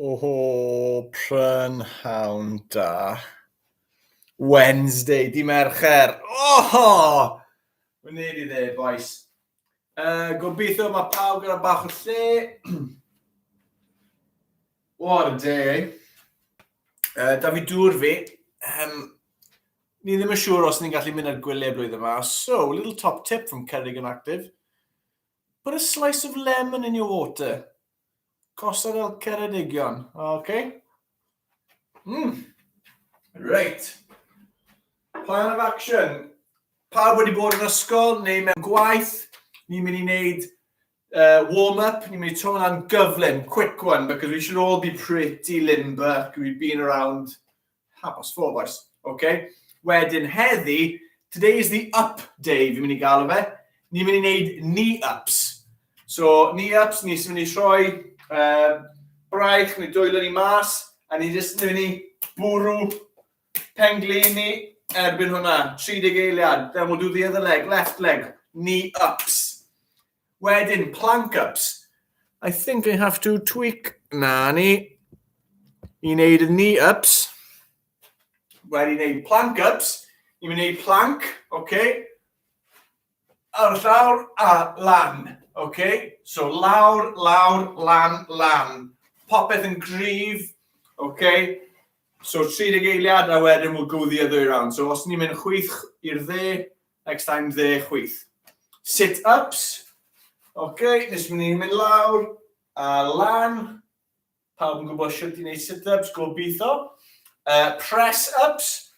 O, prynhawn da. Wednesday, di Mercher. O! Wneud i dde, boys. Gobeithio mae pawb gyda bach o lle. What a day, eh? Da fi dŵr fi. Ni ddim yn siŵr os ni'n gallu mynd ar gwyliau blwyddyn yma. So, little top tip from Cerrig and Active. Put a slice of lemon in your water. Gosod el Ceredigion, okay? Right. Plan of action. Pawb wedi bod yn ysgol neu mewn gwaith. Ni'n mynd i wneud warm-up. Ni'n mynd i tro hwnna'n gyflym, quick one, because we should all be pretty limber. We've been around 4:30, boys. Okay? Wedyn heddi, today is the up day, fi'n mynd i gael o fe. Ni'n mynd i wneud knee-ups. So, knee-ups, ni'n mynd i rhoi braich, neu dwylo ni mas, a ni'n just mynd i bwrw penglin ni erbyn hwnna, 30 eiliad. Then we'll do the other leg, left leg, knee-ups. Wedyn, plank-ups. I think I have to tweak na ni i wneud y knee-ups. Wedyn wneud plank-ups. Ni'n mynd i wneud plank, okay? Ar y llawr a lan. Okay, so lawr, lawr, lan, lan. Popeth yn gryf. Okay, so 30 eiliad a wedyn we'll go the other way around. So os ni'n mynd chwith i'r dde, next time dde chwith. Sit-ups. Okay, nes ni'n mynd lawr a lan. Pawb yn gwybod sut i wneud sit-ups, gobeithio. Press-ups.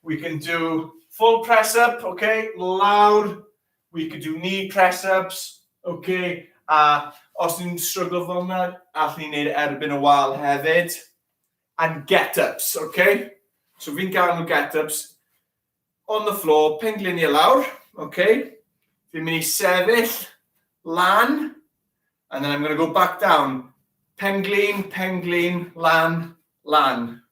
We can do full press-up, okay, lawr. We could do knee press-ups. Okay, a os ni'n struggle fel yna, allwn ni'n neud erbyn y wal hefyd. And get-ups, okay? So fi'n gael nhw get-ups. On the floor, penglin i lawr, okay? Fi'n mynd i sefyll, lan, and then I'm going to go back down. Penglin, penglin, lan, lan.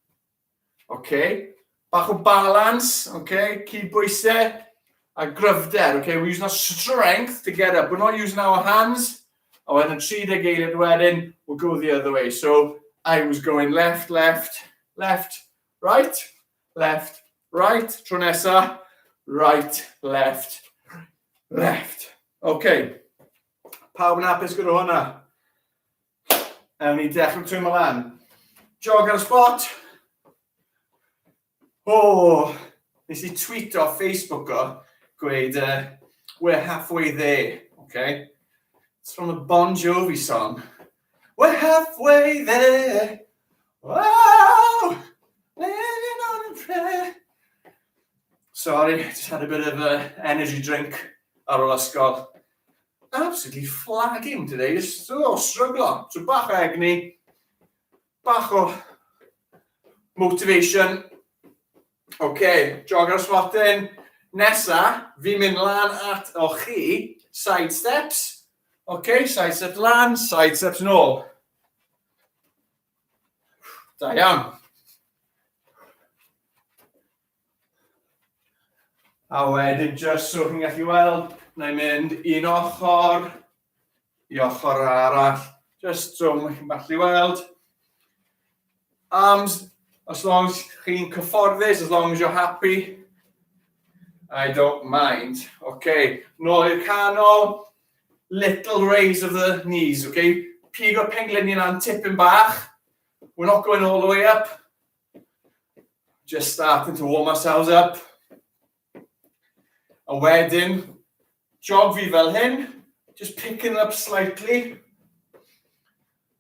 Okay? Bach o balance, okay? Cydbwysau. A gryfder, okay? We're using our strength to get up. We're not using our hands. And when the 30 eiliad wedyn, we'll go the other way. So I was going left, left, left, right, left, right. Tro nesa, right, left, left. Okay. Pawb yn hapus gyda hwnna. Ewn ni dechrau trwy mlaen. Jog ar y spot. Oh, nes I tweet o Facebook o. Gweud, we're halfway there, okay? It's from a Bon Jovi song. We're halfway there. Wow! Living on a prayer. Sorry, just had a bit of an energy drink ar ôl ysgol. Absolutely flagging today. Just struggling. So bach o egni. Bach o motivation. Okay, jog ar y spot in. Nesa, fi'n mynd lan at o chi, side steps. Okay, side steps lan, side steps nôl. Da iawn. A wedyn, just so chi'n gallu weld, na i'n mynd un ochr I ochr arall. Just so chi'n gallu weld. Arms, as long as chi'n cyfforddus, as long as you're happy. I don't mind. Okay, nôl i'r canol. Little raise of the knees, okay? Pigo penglin ni'n tipping bach. We're not going all the way up. Just starting to warm ourselves up. A wedyn, jog fi fel hyn. Just picking up slightly.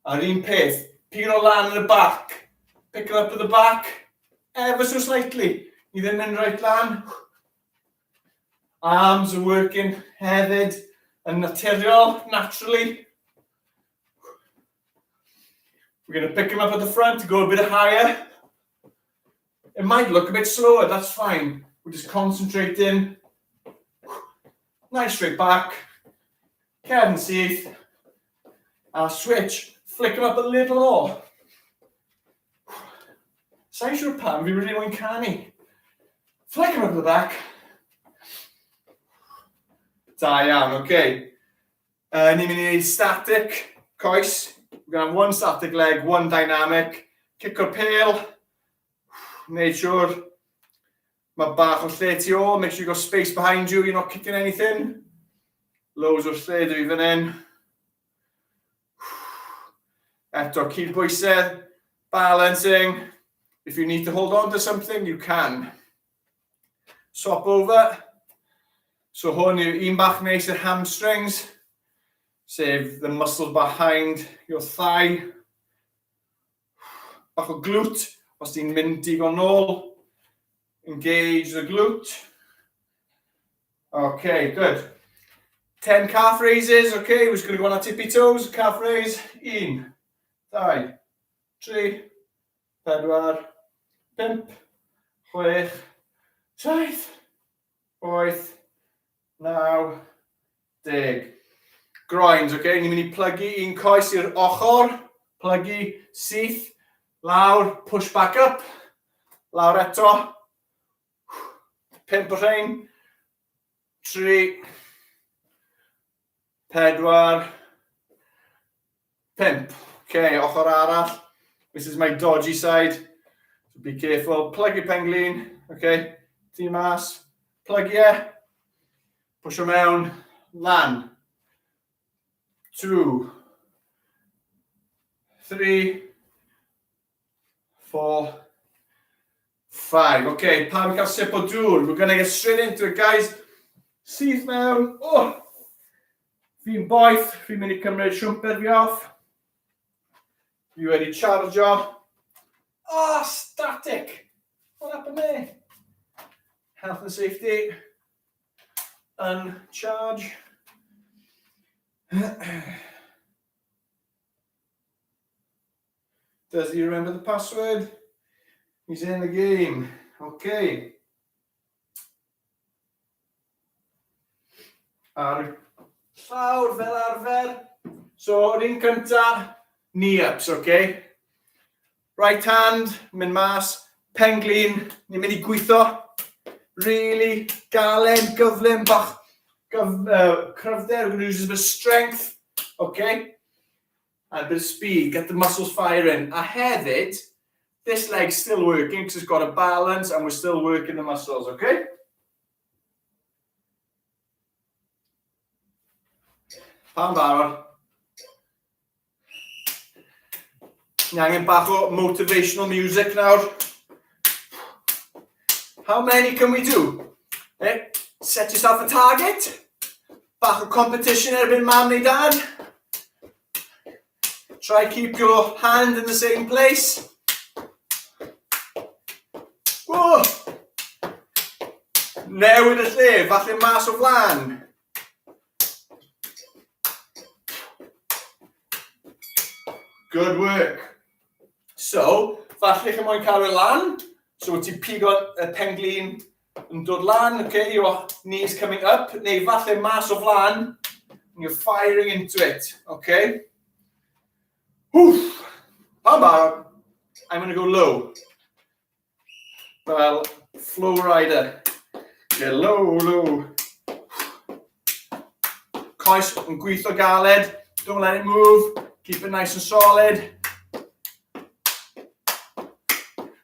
A'r un peth, picking o lan in the back. Picking up at the back. Ever so slightly. Ni ddim mynd right lan. Arms are working hefyd yn naturiol, naturally. We're going to pick them up at the front to go a bit higher. It might look a bit slower, that's fine. We're just concentrating. Nice straight back. Cefn syth. I'll switch. Flick them up a little more. Sa'n siŵr pam, fi wedi rwy'n canu. Flick them up at the back. Da iawn, okay. Ni'n mynd i wneud static, coes, We're going to have one static leg, one dynamic. Kick o'r pêl. Make sure mae bach o lle tu ôl. Make sure you've got space behind you. You're not kicking anything. Loads o'r lle dwi fan hyn. Eto, cydbwysedd. Balancing. If you need to hold on to something, you can. Swap over. So hwn yw un bach neis i'r hamstrings. Save the muscles behind your thigh. Bach o glute. Os ti'n mynd digon nôl. Engage the glute. Okay, good. 10 calf raises, okay. Who's going to go on our tippy toes? Calf raise. 1, 2, 3, 4, 5, 6, 7, 8, 9, 10. Groins, okay. Ni'n mynd i plygu un coes i'r ochr. Plygu, syth, lawr, push back up. Lawr eto. 5 o rhain. 3, 4, 5. Okay, ochr arall. This is my dodgy side. So be careful. Plug your penglin. Okay. Tŷ mas. Plug ye. Push o mewn. Lan. 2, 3, 4, 5. Okay, pam cael sip o dŵr. We're going to get straight into it, guys. Syth mewn. Oh! Fi'n boeth. Fi'n mynd i cymryd siwmper fi off. Fi wedi chargio. Oh, static. What happened there? Health and safety. Uncharge. Does he remember the password? He's in the game. Okay. Ar llawr fel arfer. So, yr un cynta, knee ups, okay? Right hand, mynd mas, penglin, ni'n mynd i gweithio. Really galed, gyflym, bach, cryfder. We're going to use a bit of strength, okay? And a bit of speed, get the muscles firing. A hefyd, this leg's still working because it's got a balance and we're still working the muscles, okay? Pan barod. Ni angen bach o motivational music nawr. How many can we do? Okay. Set yourself a target. Bach o competition erbyn mam neu dad. Try keep your hand in the same place. Whoa! Newid y lle, falle mas o flan. Good work. So, falle chi moyn cael y lan. So, ti'n pigo y penglin yn dod lan, okay? Your knees coming up. Neu falle mas o flan. And you're firing into it, okay? Oof. I'm going to go low. Well, flow rider. Yeah, low, low. Coes yn gweithio galed. Don't let it move. Keep it nice and solid.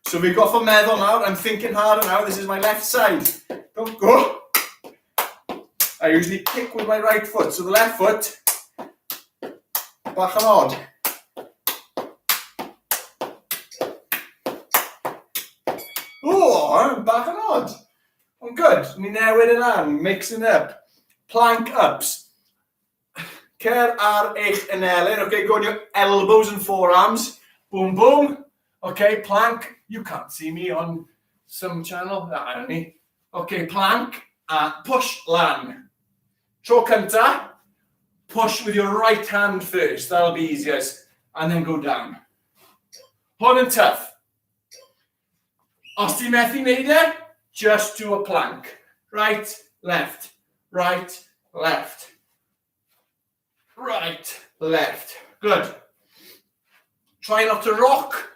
So we've got for meddwl now. I'm thinking harder now. This is my left side. Don't go. I usually kick with my right foot. So the left foot. Bach yn odd. Oh, bach yn odd. I'm good. Ni newid yn an. Mixing up. Plank ups. Cer ar eich anelyn. Okay, go on your elbows and forearms. Boom, boom. Okay, plank. You can't see me on some channel. I don't need. Okay, plank. Push, lan. Tro cynta. Push with your right hand first. That'll be easiest. And then go down. Hwn yn tough. Os ti'n methu neud e, just do a plank. Right, left. Right, left. Right, left. Good. Try not to rock.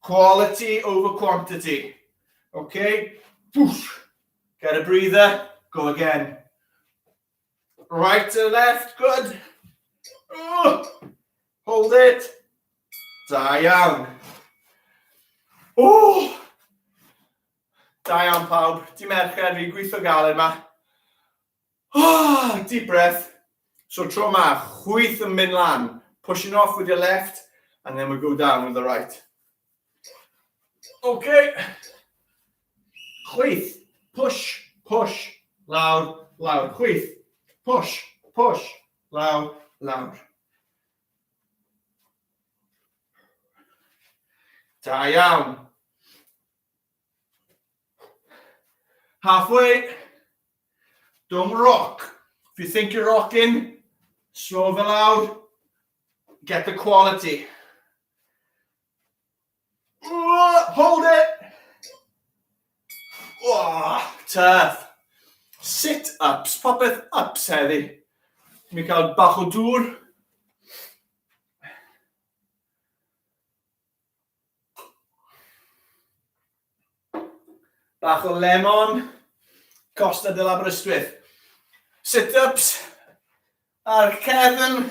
Quality over quantity. Okay? Poof. Get a breather. Go again. Right to left, good. Hold it. Da iawn. Da iawn pawb. Di merched fi gweithio galed yma. Deep breath. So tro yma, chwyth yn mynd lan. Pushing off with your left, and then we go down with the right. Okay. Chwyth. Push, push. Loud, loud. Chwyth. Push, push. Loud, loud. Da iawn. Halfway. Don't rock. If you think you're rocking, slow the loud. Get the quality. Hold it. Tough. Sit-ups. Popeth ups heddi. Mi cael bach o dŵr. Bach o lemon. Costa de l'Aberystwyth. Sit-ups. Ar cefn.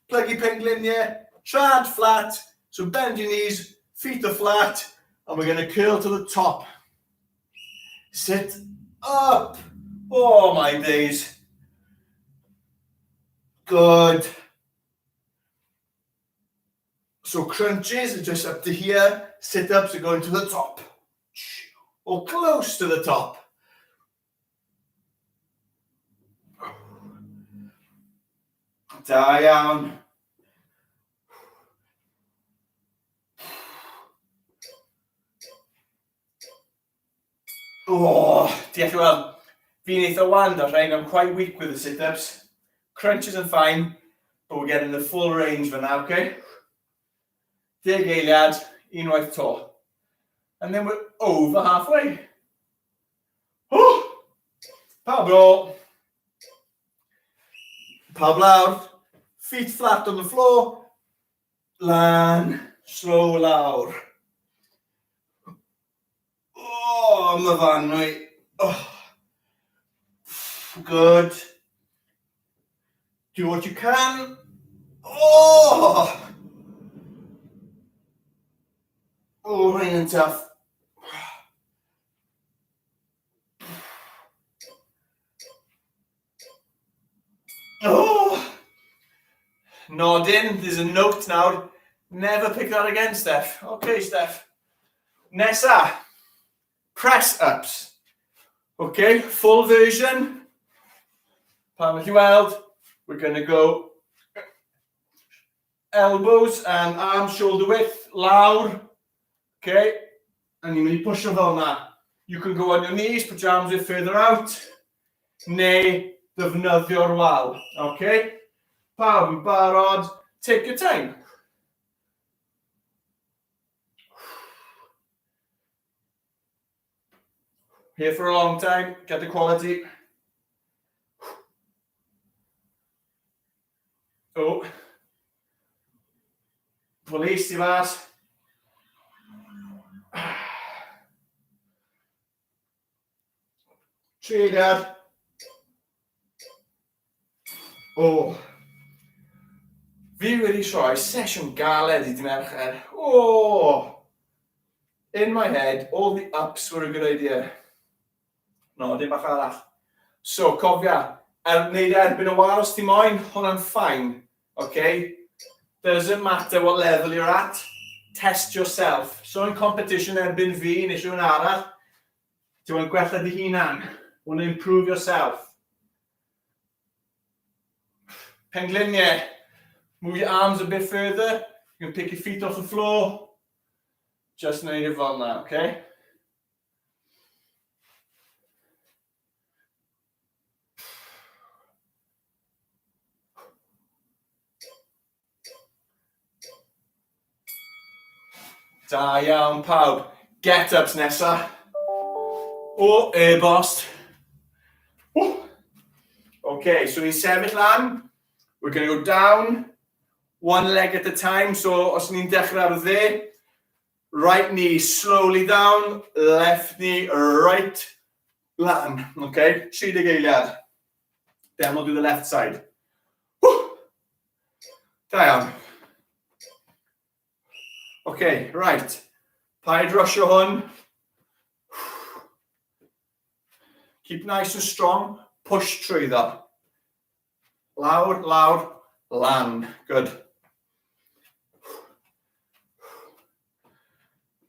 Plygu pengliniau. Trad flat. So bend your knees. Feet are flat. And we're going to curl to the top. Sit up. Oh my days. Good. So crunches are just up to here. Sit-ups are going to the top. Or close to the top. Da iawn. Diolch wel. Fi'n eitha wan o rhain. I'm quite weak with the sit-ups. Crunches are fine, but we're getting the full range for now, okay? 10 eiliad, unwaith to. And then we're over halfway. Pawb roll. Pawb lawr. Feet flat on the floor. Lan. Slow lawr. Myfanwy. Good. Do what you can. Rain and tough. Nodding. There's a note now. Never pick that again, Steph. Okay, Steph. Nessa. Press ups. Okay, full version. Pan with you weld. We're going to go elbows and arms shoulder width, loud. Okay, and you're going to push fel yna. You can go on your knees, put your arms a bit further out. Neu ddefnyddio'r wal. Okay, pawb yn barod. Take your time. Here for a long time, get the quality. Police ti fas. Treidad. Fi wedi troi sesiwn galed I di merched. In my head, all the ups were a good idea. No, dim bach arall. So, cofia, wneud erbyn y wal os ti moyn, hwnna'n fine. Okay? Doesn't matter what level you're at. Test yourself. So in competition erbyn fi, neu rhywun arall, ti want gwella dy hunan. Want to improve yourself. Pengliniau. Move your arms a bit further. You can pick your feet off the floor. Just wneud it fel yna, okay? Da iawn pawb. Get-ups nesa. E-bost. Okay, so ni'n sefyll lan. We're going to go down. One leg at a time. So os ni'n dechrau ar dde, right knee slowly down, left knee right lan. Okay, 30 eiliad. Then we'll do the left side. Woo! Da iawn. Okay, right. Paid rusio hwn. Keep nice and strong. Push trwyddo. Lawr, lawr, land. Good.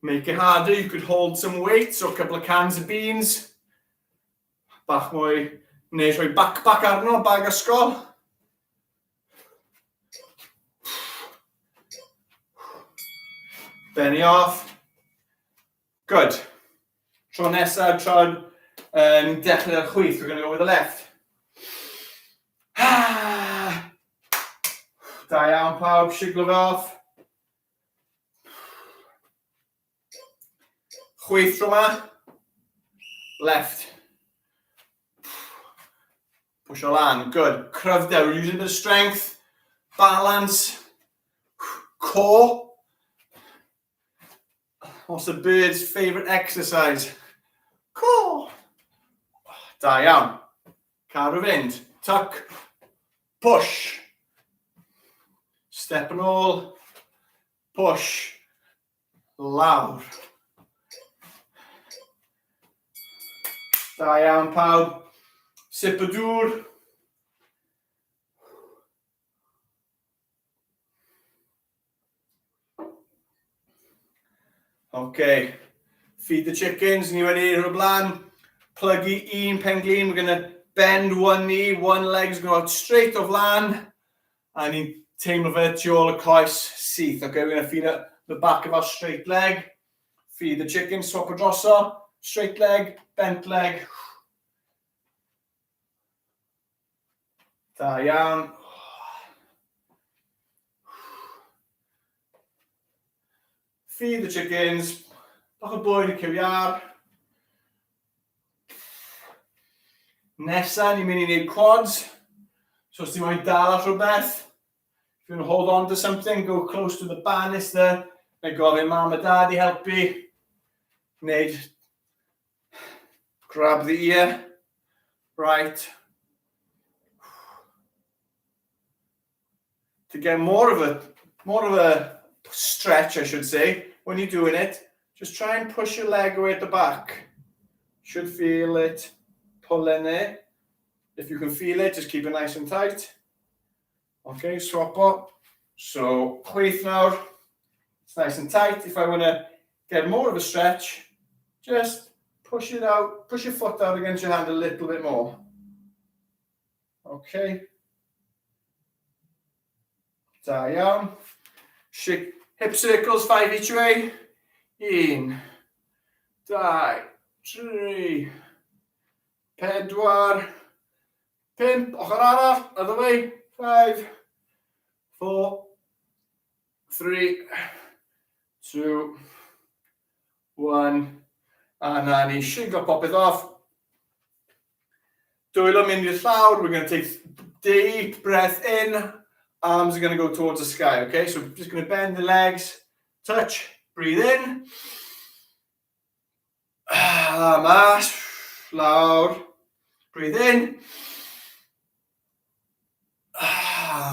Make it harder. You could hold some weight, so a couple of cans of beans. Bach mwy. Neu rhoi backpack arno, bag ysgol. Benny off. Good. Tro nesaf, tra dechrau'r chwith, we're going to go with the left. Da iawn pawb, siglo fe off. Chwith tro ma. Left. Push o lan, good. Cryfder, we're using a bit of strength. Balance. Core. What's the bird's favourite exercise? Core. Da iawn. Cadw fynd. Tuck. Push. Step and all. Push. Lawr. Da iawn pawb. Sip o dŵr. Okay. Feed the chickens. Ni wedi i'r blaen. Plygu un pen glin. We're going to bend one knee. One leg's going to go out straight o flan. A ni'n teimlo fe tu ôl y coes syth. Okay, we're going to feed up the back of our straight leg. Feed the chicken. Swap o droso. Straight leg. Bent leg. Da iawn. Feed the chickens. Bach o bwyd y cywiar. Nesa, ni'n mynd i wneud quads. So os ti'n mynd dal at rhywbeth, if you want to hold on to something, go close to the banister. Neu gofyn mam a dad I helpu. Wneud. Grab the ear. Right. To get more of a stretch, I should say, when you're doing it, just try and push your leg away at the back. You should feel it pull in there. If you can feel it, just keep it nice and tight. Okay, swap up. So, chwith nawr. It's nice and tight. If I want to get more of a stretch, just push it out, push your foot out against your hand a little bit more. Okay. Da iawn. Hip circles, 5 each way. 1, 2, 3, 4, 5. Ochr arall, other way. 5, 4, 3, 2, 1. A na ni siglo popeth off. Dwylo mynd i'r llawr. We're going to take deep breath in. Arms are going to go towards the sky, okay? So just going to bend the legs, touch, breathe in. Mas, lawr, breathe in.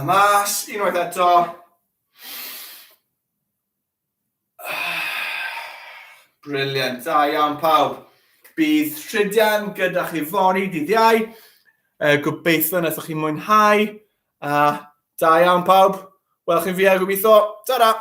Mas, unwaith eto. Brilliant, da iawn pawb. Bydd Ffrit Yn gyda chi fory dydd Iau. Gobeithio wnaethoch chi mwynhau. Da iawn pawb. Welch chi'n fi a gobeithio. Ta-ra!